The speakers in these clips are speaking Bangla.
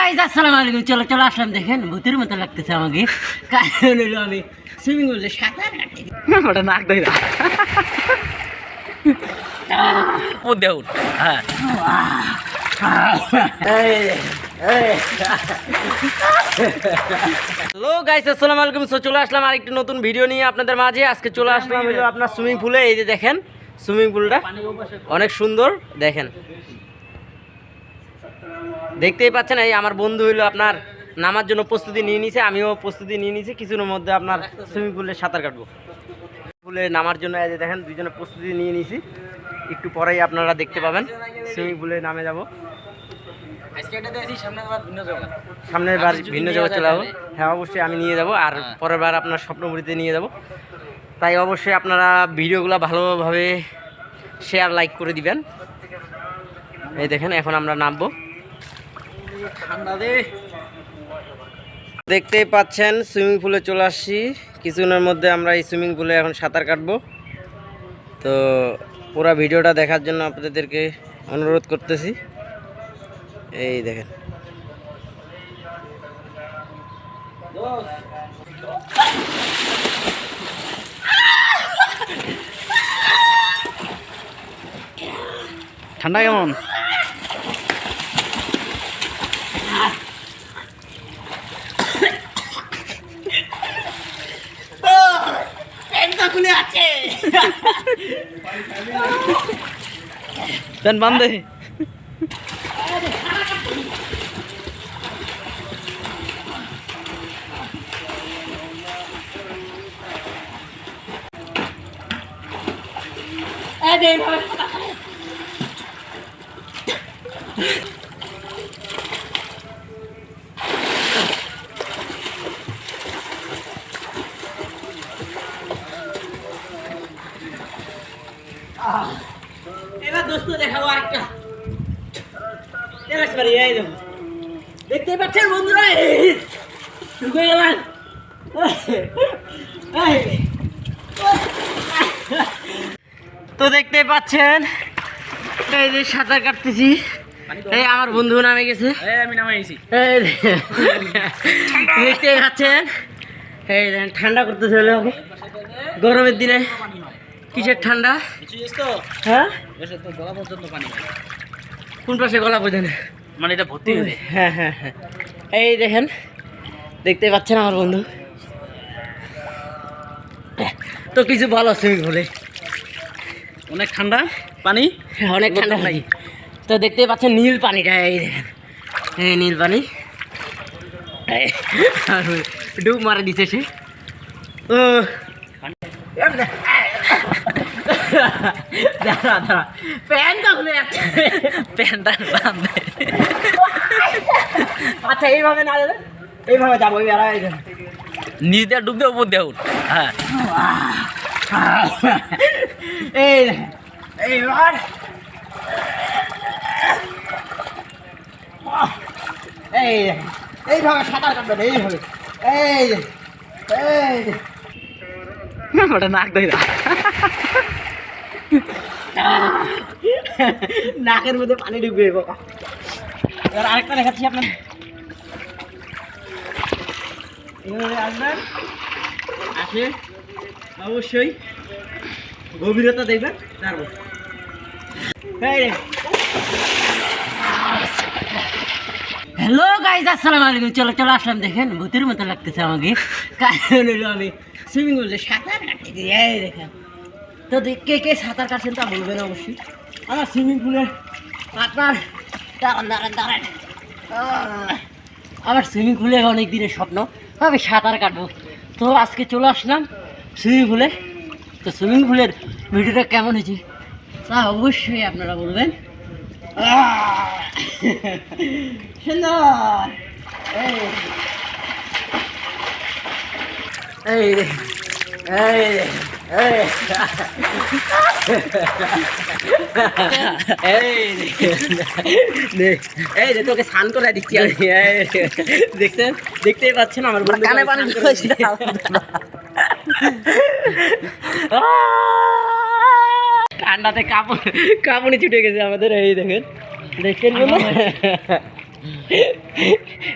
গাইস আসসালামু আলাইকুম। চলো চলো আসলাম, দেখেন ভূতের মতো লাগতেছে আমাকে, কারণ হলো আমি সুইমিং পুলে সাঁতার কাটি। ওটা নাক দেয় না ও দেউন। হ্যাঁ হ্যালো গাইস আসসালামু আলাইকুম। চলে আসলাম আরেকটি নতুন ভিডিও নিয়ে আপনাদের মাঝে। আজকে চলে আসলাম হলো আপনার সুইমিং পুলে। এই যে দেখেন সুইমিং পুলটা অনেক সুন্দর, দেখেন দেখতেই পাচ্ছেন। এই আমার বন্ধু হইলো আপনার নামার জন্য প্রস্তুতি নিয়ে নিছে, আমিও প্রস্তুতি নিয়ে নিছি। কিছুর মধ্যে আপনার সুইমিং পুলে সাঁতার কাটবো, পুলে নামার জন্য। এই যে দেখেন দুইজনে প্রস্তুতি নিয়ে নিছি, একটু পরেই আপনারা দেখতে পাবেন সুইমিং পুলে নামে যাব। সামনের বার ভিন্ন জগৎ চলে যাবো। হ্যাঁ অবশ্যই আমি নিয়ে যাব, আর পরের বার আপনার স্বপ্নপুরীতে নিয়ে যাব। তাই অবশ্যই আপনারা ভিডিওগুলো ভালোভাবে শেয়ার লাইক করে দিবেন। এই দেখেন এখন আমরা নামবো। দেখতেই পাচ্ছেন সুইমিং পুলে চলে আসছি। কিছুক্ষণের মধ্যে আমরা এই সুইমিং পুলে এখন সাঁতার কাটবো। তো পুরো ভিডিওটা দেখার জন্য আপনাদেরকে অনুরোধ করতেছি। এই দেখেন ঠান্ডা কেমন? প্যান বান্ধে এবার দোস্ত দেখাবো আরেকটা। দেখতে পাচ্ছেন বন্ধুরা, ঢুকে গেলাম। তো দেখতে পাচ্ছেন এই যে সাঁতার কাটতেছি। এই আমার বন্ধু নামে গেছে, আমি নামে গেছি। দেখতে পাচ্ছেন এই ঠান্ডা করতেছে হলো গরমের দিনে। কিসের ঠান্ডা? হ্যাঁ গলা পর্যন্ত পানি, কোন পাশে গলা পর্যন্ত? মানে এটা ভর্তি হয়েছে। হ্যাঁ হ্যাঁ হ্যাঁ, এই দেখেন দেখতে পাচ্ছেন আমার বন্ধু। তো কিছু ভালো সুইমিং পুলে অনেক ঠান্ডা পানি, অনেক ঠান্ডা লাগে। তো দেখতে পাচ্ছেন নীল পানিটা, এই দেখেন এই নীল পানি। আর ডুব মারা দিছে সে। ও দাঁড়া দাঁড়া, প্যান্টটা খুলে যাচ্ছে, প্যান্টটা বাঁধে। আচ্ছা এইভাবে না, এইভাবে যাবো। নিচ দিয়ে ডুব দিয়ে উপর দিয়ে উঠ। হ্যাঁ এই এইবার এই এইভাবে সাঁতার কাটবেন, এইভাবে। এই এই ওটা নাক দেয় না নাকের মধ্যে পানি ঢুকবে বাবা। এবার আরেকটা দেখাচ্ছি আপনার। এইভাবে আসবেন, আসে অবশ্যই গভীরতা দেখবেন, তারপর হ্যালো গাইস আসসালামু আলাইকুম। চলো চলো আসলাম, দেখেন ভূতের মতো লাগতেছে আমাকে, কারণ হলো আমি সুইমিং পুলে সাঁতার কাটতেছি। এই দেখেন তো কে কে সাঁতার কাটছেন তা বলবেন অবশ্যই। আমার সুইমিং পুলে আপনার দাঁড়ান দাঁড়ান দাঁড়ান, আমার সুইমিং পুলে অনেক দিনের স্বপ্ন আমি সাঁতার কাটবো। তো আজকে চলে আসলাম সুইমিং পুলে। তো সুইমিং পুলের ভিডিওটা কেমন হয়েছে তা অবশ্যই আপনারা বলবেন। সুন্দর। এই এই তোকে স্নান করে দিচ্ছি আমি। দেখছেন, দেখতেই পাচ্ছেন আমার বন্ধু কানে পানি ঠান্ডাতে কাঁপুনি ছুটে গেছে আমাদের। এই দেখেন, দেখছেন বন্ধু,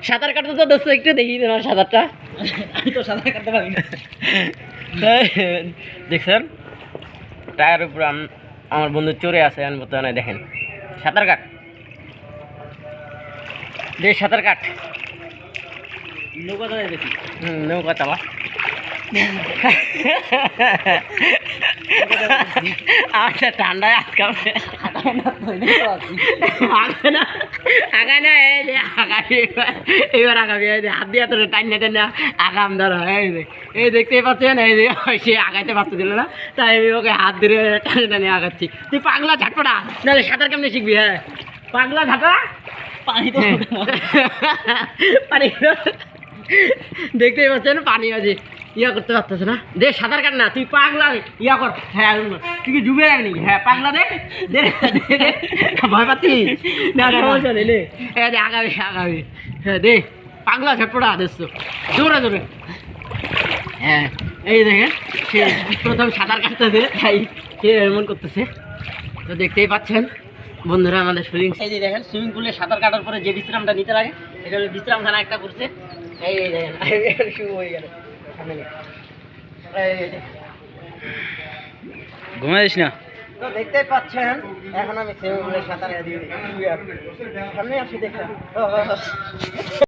সাঁতার কাটতে তো দোস্ত একটু দেখি তোমার সাঁতারটা। আমি তো সাঁতার কাটতে পারি না। দেখছেন টায়ার উপর আমার বন্ধু চড়ে আছে এখন বর্তমানে দেখেন সাঁতার কাট দেখ সাঁতার কাট নৌকা চালাই দেখি। নৌকা চালা আচ্ছা ঠান্ডায় আজকাবে আগায় না আগাবি এবার আগাবি হাত দিয়ে তোর টাইনা টাইনা আগাম ধরো এই দেখতেই পাচ্ছেন এই যে সে আগাইতে পারতে দিল না তাই আমি ওকে হাত ধরে টানে টানে আগাচ্ছি। তুই পাগলা ঝাটপটা নাহলে সাঁতার কেমনি শিখবি? হ্যাঁ পাগলা ঝাঁটা পানি তো পানি দেখতেই পাচ্ছেন পানি আছে ইয়া করতে পারতেছে না। দে সাঁতার কাট না তুই পাগলা ইয়া কর। হ্যাঁ তুই কি ডুবে যাবি? হ্যাঁ পাগলা দে দে ভয় পাচ্ছি না সমস্যা নেই নে আগাবি আগাবি। হ্যাঁ দে পাগলা ঝটপটা দেখছো জোরে জোরে। হ্যাঁ এই দেখেন সে প্রথম সাঁতার কাটতেছে তাই সে এমন করতেছে। তো দেখতেই পাচ্ছেন বন্ধুরা আমাদের সুইমিং এই যে দেখেন সুইমিং পুলে সাঁতার কাটার পরে যে বিশ্রামটা নিতে লাগে এটা হলো বিশ্রামখানা একটা করছে। এই দেখেন শুরু হয়ে গেল ঘুমাইস না। তো দেখতেই পাচ্ছেন এখন আমি সুইমিং পুলে সাঁতার সামনে আসি দেখলাম